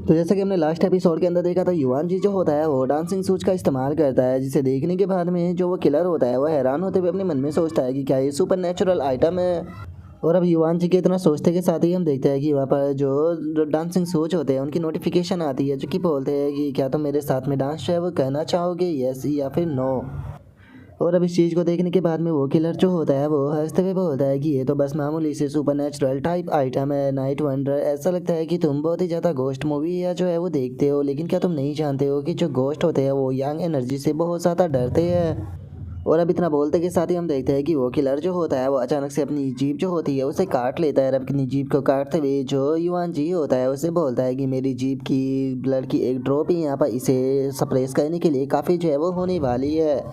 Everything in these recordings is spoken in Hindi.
तो जैसा कि हमने लास्ट एपिसोड के अंदर देखा था, युवान जी जो होता है वो डांसिंग सूज का इस्तेमाल करता है, जिसे देखने के बाद में जो वो किलर होता है वो हैरान होते हुए अपने मन में सोचता है कि क्या ये सुपर नेचुरल आइटम है। और अब युवान जी के इतना सोचते के साथ ही हम देखते हैं कि वहाँ पर जो डांसिंग सूज होते हैं उनकी नोटिफिकेशन आती है, जो कि बोलते हैं कि क्या तुम मेरे साथ में डांस जो है वो करना चाहोगे, यस या फिर नो। और अब इस चीज़ को देखने के बाद में वो किलर जो होता है वो हंसते हुए बोलता है कि ये तो बस मामूली से सुपर नेचुरल टाइप आइटम है नाइट वंडर। ऐसा लगता है कि तुम बहुत ही ज़्यादा घोस्ट मूवी या जो है वो देखते हो, लेकिन क्या तुम नहीं जानते हो कि जो घोस्ट होते हैं वो यंग एनर्जी से बहुत ज़्यादा डरते हैं। और अब इतना बोलते के साथ ही हम देखते हैं कि वो किलर जो होता है वो अचानक से अपनी जीभ जो होती है उसे काट लेता है। और अपनी जीभ को काटते हुए जो युवान जी होता है उसे बोलता है कि मेरी जीभ की ब्लड की एक ड्रॉप ही यहाँ पर इसे सप्रेस करने के लिए काफ़ी जो है वो होने वाली है।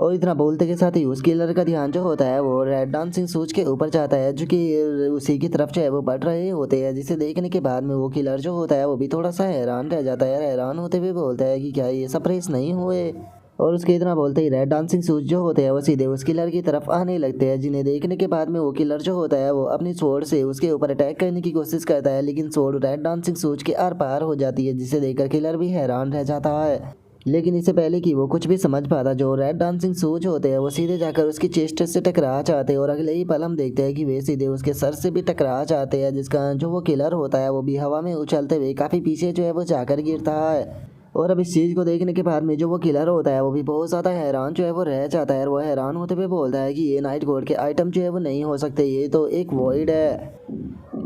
और इतना बोलते के साथ ही उस किलर का ध्यान जो होता है वो रेड डांसिंग सूज के ऊपर जाता है, जो कि उसी की तरफ जो है वो बढ़ रहे होते हैं, जिसे देखने के बाद में वो किलर जो होता है वो भी थोड़ा सा हैरान रह जाता है। हैरान होते हुए बोलता है कि क्या ये सप्रेस नहीं हुए। और उसके इतना बोलते ही रेड डांसिंग सूज जो होते हैं वो सीधे उस किलर की तरफ आने लगते हैं, जिन्हें देखने के बाद में वो किलर जो होता है वो अपनी स्वॉर्ड से उसके ऊपर अटैक करने की कोशिश करता है, लेकिन स्वॉर्ड रेड डांसिंग सूज के आर पार हो जाती है, जिसे देखकर किलर भी हैरान रह जाता है। लेकिन इससे पहले कि वो कुछ भी समझ पाता, जो रेड डांसिंग सूज होते हैं वो सीधे जाकर उसकी चेस्ट से टकरा जाते हैं। और अगले ही पल हम देखते हैं कि वे सीधे उसके सर से भी टकरा जाते हैं, जिसका जो वो किलर होता है वो भी हवा में उछलते हुए काफ़ी पीछे जो है वो जाकर गिरता है। और अब इस चीज़ को देखने के बाद में जो वो किलर होता है वो भी बहुत ज़्यादा हैरान जो है वो रह जाता है। और वो हैरान होते हुए बोलता है कि ये नाइट गॉड के आइटम जो है वो नहीं हो सकते, ये तो एक वॉइड है।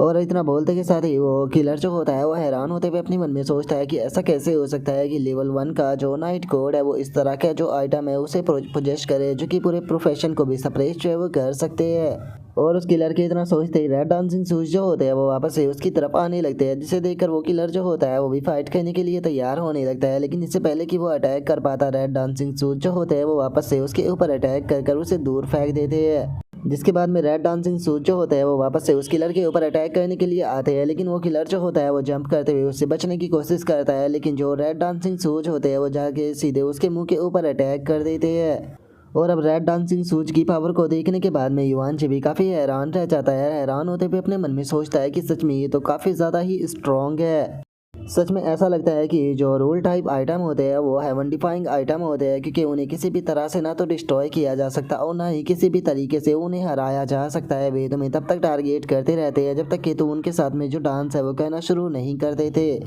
और इतना बोलते के साथ ही वो किलर जो होता है वो हैरान होते हुए अपने मन में सोचता है कि ऐसा कैसे हो सकता है कि लेवल 1 का जो नाइट कोड है वो इस तरह का जो आइटम है उसे पोजेस करे, जो कि पूरे प्रोफेशन को भी सप्रेस जो है वो कर सकते हैं। और उस किलर के इतना सोचते ही रेड डांसिंग सूज जो होते हैं वो वापस से उसकी तरफ आने लगते हैं, जिसे देखकर वो किलर जो होता है वो भी फाइट करने के लिए तैयार होने लगता है। लेकिन इससे पहले कि वो अटैक कर पाता, रेड डांसिंग सूज जो होते हैं वो वापस से उसके ऊपर अटैक कर उसे दूर फेंक देते हैं। जिसके बाद में रेड डांसिंग सूज जो होता है वो वापस से उस किलर के ऊपर अटैक करने के लिए आते हैं, लेकिन वो किलर जो होता है वो जंप करते हुए उससे बचने की कोशिश करता है, लेकिन जो रेड डांसिंग सूज होते हैं वो जाके सीधे उसके मुंह के ऊपर अटैक कर देते हैं। और अब रेड डांसिंग सूज की पावर को देखने के बाद में युवान जी भी काफ़ी हैरान रह जाता है। हैरान होते हुए अपने मन में सोचता है कि सच में ये तो काफ़ी ज़्यादा ही स्ट्रॉन्ग है। सच में ऐसा लगता है कि जो रूल टाइप आइटम होते हैं वो हेवन डिफाइंग आइटम होते हैं, क्योंकि उन्हें किसी भी तरह से ना तो डिस्ट्रॉय किया जा सकता और ना ही किसी भी तरीके से उन्हें हराया जा सकता है। वे तुम्हें तब तक टारगेट करते रहते हैं जब तक कि तुम उनके साथ में जो डांस है वो करना शुरू नहीं कर देते।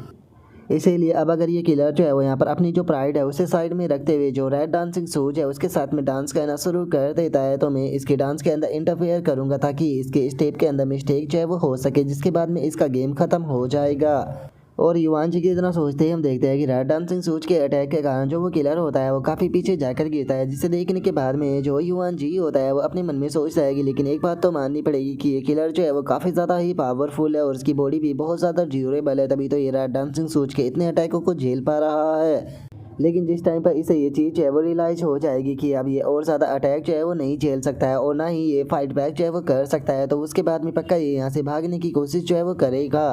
इसीलिए अब अगर ये किलर जो है वो यहाँ पर अपनी जो प्राइड है उसे साइड में रखते हुए जो रेड डांसिंग सूज है उसके साथ में डांस करना शुरू कर देता है, तो मैं इसके डांस के अंदर इंटरफेयर करूँगा ताकि इसके स्टेप के अंदर मिस्टेक जो है वो हो सके, जिसके बाद में इसका गेम ख़त्म हो जाएगा। और युवान जी की इतना सोचते ही हम देखते हैं कि रेड डांसिंग सूज के अटैक के कारण जो वो किलर होता है वो काफ़ी पीछे जाकर गिरता है, जिसे देखने के बाद में जो युवान जी होता है वो अपने मन में सोचता है कि लेकिन एक बात तो माननी पड़ेगी कि ये किलर जो है वो काफ़ी ज़्यादा ही पावरफुल है और उसकी बॉडी भी बहुत ज़्यादा ड्यूरेबल है, तभी तो ये रेड डांसिंग सूज के इतने अटैकों को झेल पा रहा है। लेकिन जिस टाइम पर इसे ये चीज़ जो है वो रियलाइज हो जाएगी कि अब ये और ज़्यादा अटैक जो है वो नहीं झेल सकता है और ना ही ये फाइट बैक जो है वो कर सकता है, तो उसके बाद में पक्का ये यहाँ से भागने की कोशिश जो है वो करेगा।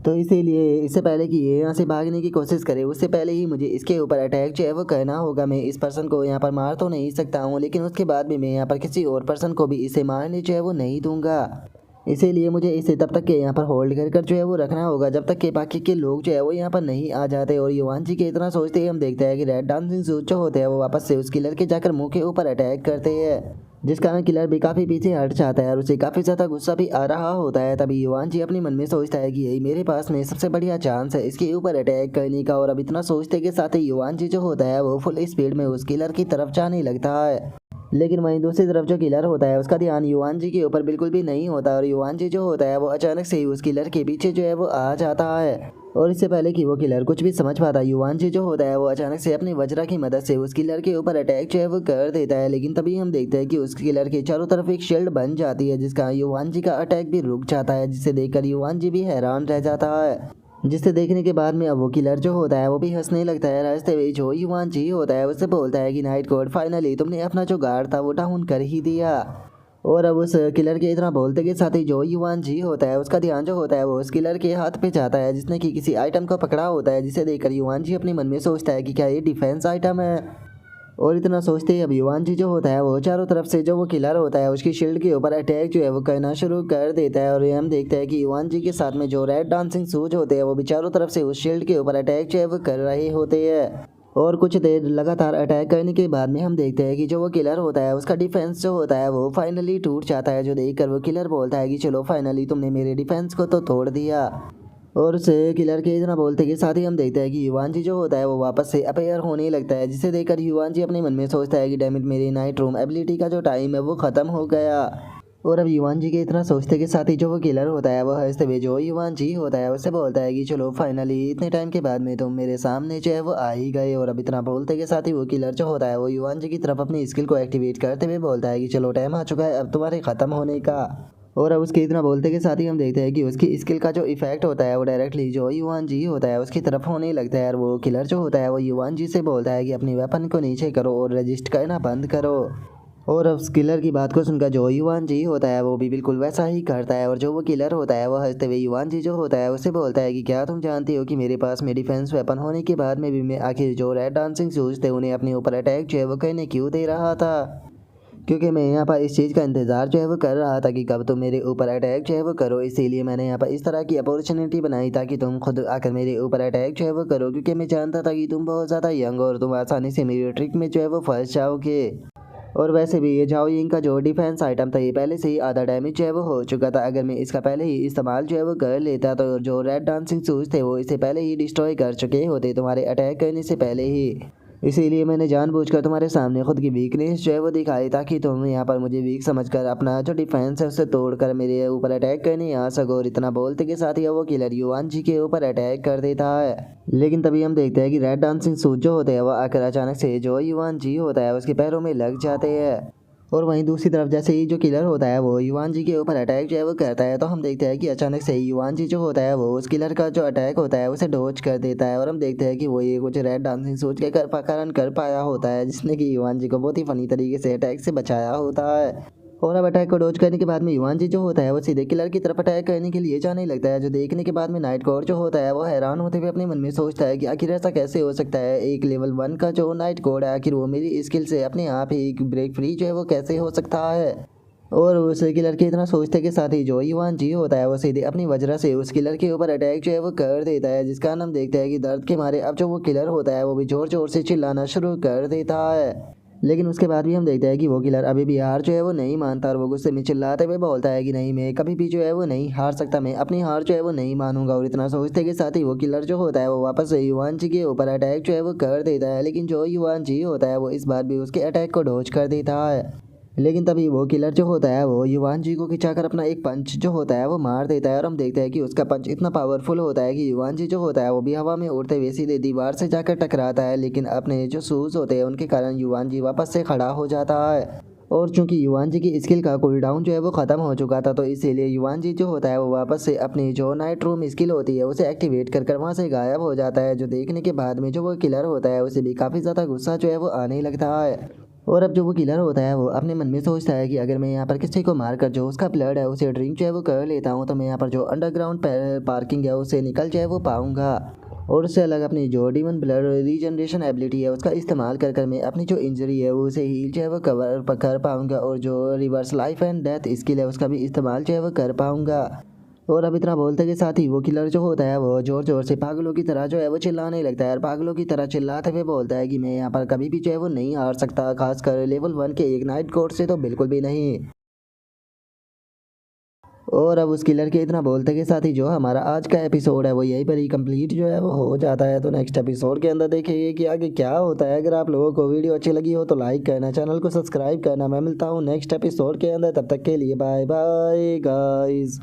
तो इसीलिए इससे पहले कि ये यहाँ से भागने की कोशिश करे उससे पहले ही मुझे इसके ऊपर अटैक जो है वो करना होगा। मैं इस पर्सन को यहाँ पर मार तो नहीं सकता हूँ, लेकिन उसके बाद भी मैं यहाँ पर किसी और पर्सन को भी इसे मारने जो है वो नहीं दूंगा। इसीलिए मुझे इसे तब तक के यहाँ पर होल्ड कर जो है वो रखना होगा जब तक के बाकी के लोग जो है वो यहाँ पर नहीं आ जाते। और युवान जी के इतना सोचते ही हम देखते हैं कि रेड डांसिंग सूज जो होते हैं वो वापस से उस किलर के जाकर मुंह के ऊपर अटैक करते हैं, जिस कारण किलर भी काफ़ी पीछे हट जाता है और उसे काफ़ी ज़्यादा गुस्सा भी आ रहा होता है। तभी युवान जी अपने मन में सोचता है कि यही मेरे पास में सबसे बढ़िया चांस है इसके ऊपर अटैक करने का। और अब इतना सोचते के साथ ही युवान जी जो होता है वो फुल स्पीड में उस किलर की तरफ जाने लगता है। लेकिन वहीं दूसरी तरफ जो किलर होता है उसका ध्यान युवान जी के ऊपर बिल्कुल भी नहीं होता और युवान जी जो होता है वो अचानक से ही उस किलर के पीछे जो है वो आ जाता है। और इससे पहले कि वो किलर कुछ भी समझ पाता, युवान जी जो होता है वो अचानक से अपनी वज्रा की मदद से उस किलर के ऊपर अटैक जो है वो कर देता है। लेकिन तभी हम देखते हैं कि उस किलर के चारों तरफ एक शील्ड बन जाती है, जिसका युवान जी का अटैक भी रुक जाता है, जिसे देखकर युवान जी भी हैरान रह जाता है। जिसे देखने के बाद में अब वो किलर जो होता है वो भी हंसने लगता है। रास्ते में जो युवान जी होता है उससे बोलता है कि नाइट कोड फाइनली तुमने अपना जो गार्ड था वो डाउन कर ही दिया। और अब उस किलर के इतना बोलते के साथ ही जो युवान जी होता है उसका ध्यान जो होता है वो उस किलर के हाथ पे जाता है, जिसने कि किसी आइटम को पकड़ा होता है, जिसे देखकर युवान जी अपने मन में सोचता है कि क्या ये डिफेंस आइटम है। और इतना सोचते ही अब युवान जी जो होता है वो चारों तरफ से जो वो किलर होता है उसकी शील्ड के ऊपर अटैक जो है वो करना शुरू कर देता है। और ये हम देखते हैं कि युवान जी के साथ में जो रेड डांसिंग सूज होते हैं वो भी चारों तरफ से उस शील्ड के ऊपर अटैक जो है वो कर रहे होते हैं। और कुछ देर लगातार अटैक करने के बाद में हम देखते हैं कि जो वो किलर होता है उसका डिफेंस जो होता है वो फाइनली टूट जाता है, जो देखकर वो किलर बोलता है कि चलो फाइनली तुमने मेरे डिफेंस को तो तोड़ दिया। और उसे किलर के इतना बोलते के साथ ही हम देखते हैं कि युवान जी जो होता है वो वापस से अपीयर होने लगता है, जिसे देखकर युवान जी अपने मन में सोचता है कि डैमिट मेरी नाइट रूम एबिलिटी का जो टाइम है वो ख़त्म हो गया। और अब युवान जी के इतना सोचते के साथ ही जो वो किलर होता है वो हंसते हुए जो युवान जी होता है उससे बोलता है कि चलो फाइनली इतने टाइम के बाद में तुम मेरे सामने जो है वो आ ही गए। और अब इतना बोलते के साथ ही वो किलर जो होता है वो युवान जी की तरफ अपनी स्किल को एक्टिवेट करते हुए बोलता है कि चलो टाइम आ चुका है अब तुम्हारे ख़त्म होने का। और अब उसके इतना बोलते के साथ ही हम देखते हैं कि उसकी स्किल का जो इफेक्ट होता है वो डायरेक्टली जो युवान जी होता है उसकी तरफ होने लगता है। और वो किलर जो होता है वो युवान जी से बोलता है कि अपनी वेपन को नीचे करो और रजिस्ट करना बंद करो। और अब उस किलर की बात को सुनकर जो युवान जी होता है वो भी बिल्कुल वैसा ही करता है। और जो वो किलर होता है वो हंसते हुए युवान जी जो होता है उससे बोलता है कि क्या तुम जानती हो कि मेरे पास में डिफेंस वेपन होने के बाद में भी मैं आखिर जो रेड डांसिंग शूज थे उन्हें अपने ऊपर अटैक जो है वो करने क्यों दे रहा था, क्योंकि मैं यहाँ पर इस चीज़ का इंतज़ार जो है वो कर रहा था कि कब तुम मेरे ऊपर अटैक जो है वो करो। इसीलिए मैंने यहाँ पर इस तरह की अपॉर्चुनिटी बनाई ताकि तुम खुद आकर मेरे ऊपर अटैक जो है वो करो, क्योंकि मैं जानता था कि तुम बहुत ज़्यादा यंग और तुम आसानी से मेरी ट्रिक में जो है वो फंस जाओगे। और वैसे भी ये जाओ यिंग का जो डिफेंस आइटम था ये पहले से ही आधा डैमेज जो है वो हो चुका था। अगर मैं इसका पहले ही इस्तेमाल जो है वो कर लेता तो जो रेड डांसिंग शूज थे वो इसे पहले ही डिस्ट्रॉय कर चुके होते तुम्हारे अटैक करने से पहले ही। इसीलिए मैंने जानबूझकर तुम्हारे सामने खुद की वीकनेस जो है वो दिखाई ताकि तुम यहाँ पर मुझे वीक समझकर अपना जो डिफेंस है उसे तोड़कर मेरे ऊपर अटैक करने आ सको। और इतना बोलते के साथ ही वो किलर युवान जी के ऊपर अटैक कर देता है। लेकिन तभी हम देखते हैं कि रेड डांसिंग सूट जो होते हैं वो आकर अचानक से जो युवान जी होता है उसके पैरों में लग जाते हैं। और वहीं दूसरी तरफ जैसे ही जो किलर होता है वो युवान जी के ऊपर अटैक जो है वो करता है तो हम देखते हैं कि अचानक से युवान जी जो होता है वो उस किलर का जो अटैक होता है उसे डॉज कर देता है। और हम देखते हैं कि वो ये कुछ रेड डांसिंग सोच के कारण कर पाया होता है, जिसने कि युवान जी को बहुत ही फनी तरीके से अटैक से बचाया होता है। और अब अटैक को डॉज करने के बाद में युवान जी जो होता है वो सीधे किलर की तरफ अटैक करने के लिए जाने लगता है, जो देखने के बाद में नाइट कोर जो होता है वो हैरान होते हुए अपने मन में सोचता है कि आखिर ऐसा कैसे हो सकता है, एक लेवल 1 का जो नाइट कोर है आखिर वो मेरी स्किल से अपने आप ही ब्रेक फ्री जो है वो कैसे हो सकता है। और उस किलर के इतना सोचते के साथ ही जो युवान जी होता है वो सीधे अपनी वजह से उस किलर के ऊपर अटैक जो है वो कर देता है, जिसका हम देखते हैं कि दर्द के मारे अब जो वो किलर होता है वो भी जोर जोर से चिल्लाना शुरू कर देता है। लेकिन उसके बाद भी हम देखते हैं कि वो किलर अभी भी हार जो है वो नहीं मानता और वो गुस्से में चिल्लाते हुए बोलता है कि नहीं मैं कभी भी जो है वो नहीं हार सकता, मैं अपनी हार जो है वो नहीं मानूंगा। और इतना सोचते के साथ ही वो किलर जो होता है वो वापस से युवान जी के ऊपर अटैक जो है वो कर देता है, लेकिन जो युवान जी होता है वो इस बार भी उसके अटैक को डॉज कर देता है। लेकिन तभी वो किलर जो होता है वो युवान जी को खिंचाकर अपना एक पंच जो होता है वो मार देता है। और हम देखते हैं कि उसका पंच इतना पावरफुल होता है कि युवान जी जो होता है वो भी हवा में उड़ते हुए सीधे दीवार से जाकर टकराता है, लेकिन अपने जो शूज़ होते हैं उनके कारण युवान जी वापस से खड़ा हो जाता है। और चूंकि युवान जी की स्किल का कूल डाउन जो है वो ख़त्म हो चुका था तो इसीलिए युवान जी जो होता है वो वापस से अपनी जो नाइट रूम स्किल होती है उसे एक्टिवेट कर वहाँ से गायब हो जाता है, जो देखने के बाद में जो वो किलर होता है उसे भी काफ़ी ज़्यादा गुस्सा जो है वो आने लगता है। और अब जो वो किलर होता है वो अपने मन में सोचता है कि अगर मैं यहाँ पर किसी को मार कर जो उसका ब्लड है उसे ड्रिंक जो है वो कर लेता हूँ तो मैं यहाँ पर जो अंडरग्राउंड पार्किंग है उसे निकल जो है वो पाऊँगा। और उससे अलग अपनी जो डीमन ब्लड रीजनरेशन एबिलिटी है उसका इस्तेमाल कर मैं अपनी जो इंजरी है वो उसे हील जो है वो कवर कर पाऊँगा। और जो reverse life and death skill है उसका भी इस्तेमाल जो है वो कर पाऊँगा। और अब इतना बोलते के साथ ही वो किलर जो होता है वो जोर जोर से पागलों की तरह जो है वो चिल्लाने लगता है और पागलों की तरह चिल्लाते हुए बोलता है कि मैं यहाँ पर कभी भी जो है वो नहीं हार सकता, खासकर लेवल 1 के एक नाइट कोर्ट से तो बिल्कुल भी नहीं। और अब उस किलर के इतना बोलते के साथ ही जो हमारा आज का एपिसोड है वो यहीं पर ही कंप्लीट जो है वो हो जाता है। तो नेक्स्ट एपिसोड के अंदर देखेंगे कि आगे क्या होता है। अगर आप लोगों को वीडियो अच्छी लगी हो तो लाइक करना, चैनल को सब्सक्राइब करना। मैं मिलता हूँ नेक्स्ट एपिसोड के अंदर, तब तक के लिए बाय बाय गाइस।